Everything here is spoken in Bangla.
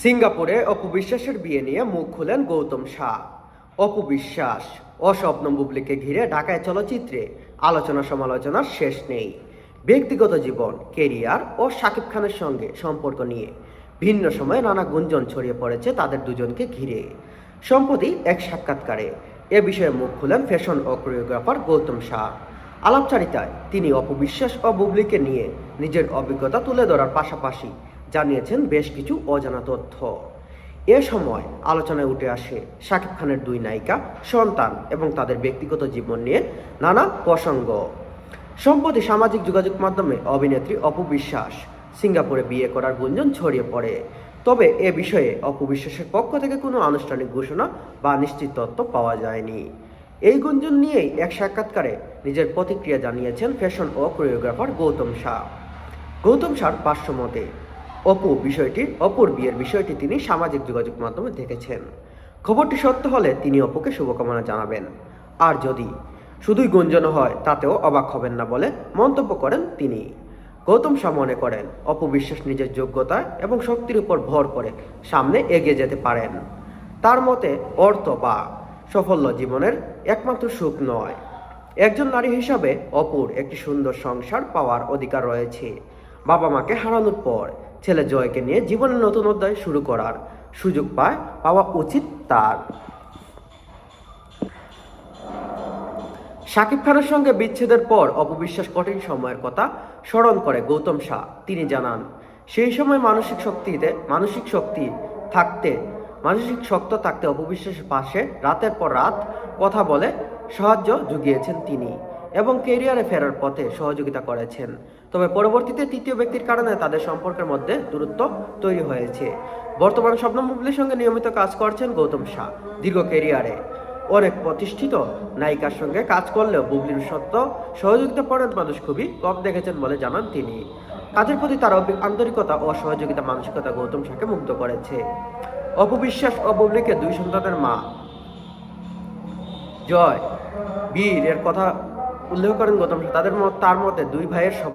সিঙ্গাপুরে অপু বিশ্বাসের বিয়ে নিয়ে মুখ খুলেন গৌতম শাহ। অপু বিশ্বাস ও স্বপ্ন বুবলিকে ঘিরে ঢাকায় চলচ্চিত্রে আলোচনা সমালোচনার শেষ নেই। ব্যক্তিগত জীবন, কেরিয়ার ও শাকিব খানের সঙ্গে সম্পর্ক নিয়ে ভিন্ন সময়ে নানা গুঞ্জন ছড়িয়ে পড়েছে তাদের দুজনকে ঘিরে। সম্প্রতি এক সাক্ষাৎকারে এ বিষয়ে মুখ খুলেন ফ্যাশন ও কোরিওগ্রাফার গৌতম শাহ। আলাপচারিতায় তিনি অপু বিশ্বাস ও বুবলিকে নিয়ে নিজের অভিজ্ঞতা তুলে ধরার পাশাপাশি জানিয়েছেন বেশ কিছু অজানা তথ্য। এ সময় আলোচনায় উঠে আসে শাকিব খানের দুই নায়িকা, সন্তান এবং তাদের ব্যক্তিগত জীবন নিয়ে নানা প্রসঙ্গ। সম্প্রতি সামাজিক যোগাযোগ মাধ্যমে অভিনেত্রী অপু বিশ্বাস সিঙ্গাপুরে বিয়ে করার গুঞ্জন ছড়িয়ে পড়ে। তবে এ বিষয়ে অপু বিশ্বাসের পক্ষ থেকে কোনো আনুষ্ঠানিক ঘোষণা বা নিশ্চিত তথ্য পাওয়া যায়নি। এই গুঞ্জন নিয়েই এক সাক্ষাৎকারে নিজের প্রতিক্রিয়া জানিয়েছেন ফ্যাশন ও কোরিওগ্রাফার গৌতম শাহ। গৌতম শাহর ভাষ্য মতে, অপুর বিয়ের বিষয়টি তিনি সামাজিক যোগাযোগ মাধ্যমে দেখেছেন। খবরটি সত্য হলে তিনি অপুকে শুভকামনা জানাবেন, আর যদি শুধুই গুঞ্জন হয় তাতেও অবাক হবেন না বলে মন্তব্য করেন তিনি। গৌতম শাহ মনে করেন অপু বিশ্বাস নিজের যোগ্যতা এবং শক্তির উপর ভর করে সামনে এগিয়ে যেতে পারেন। তার মতে অর্থ বা সাফল্য জীবনের একমাত্র সুখ নয়। একজন নারী হিসাবে অপুর একটি সুন্দর সংসার পাওয়ার অধিকার রয়েছে। বাবা মাকে হারানোর পর ছেলে জয়কে নিয়ে জীবনের নতুন অধ্যায় শুরু করার সুযোগ পাওয়া উচিত তার। শাকিব খানের সঙ্গে বিচ্ছেদের পর অপু বিশ্বাস কঠিন সময়ের কথা স্মরণ করে গৌতম শাহ। তিনি জানান, সেই সময় মানসিক শক্ত থাকতে অপু বিশ্বাসের পাশে রাতের পর রাত কথা বলে সাহায্য জুগিয়েছেন তিনি এবং ক্যারিয়ারে ফেরার পথে সহযোগিতা করেছেন। তবে পরবর্তীতে তৃতীয় ব্যক্তির কারণে তাদের সম্পর্কের মধ্যে দূরত্ব তৈরি হয়েছে। বর্তমানে স্বপ্ন বুবলির সঙ্গে নিয়মিত কাজ করছেন গৌতম শাহ। দীর্ঘ ক্যারিয়ারে অনেক প্রতিষ্ঠিত নায়িকার সঙ্গে কাজ করলেও বুবলির সহযোগিতা পড়েন মানুষ খুবই কম দেখেছেন বলে জানান তিনি। কাজের প্রতি তার আন্তরিকতা ও সহযোগিতা মানসিকতা গৌতম শাহকে মুগ্ধ করেছে। অপু বিশ্বাস ও বুবলিকে দুই সন্তানের মা জয় বীর এর কথা উল্লেখ করেন গৌতম শাহ। তার মতে দুই ভাইয়ের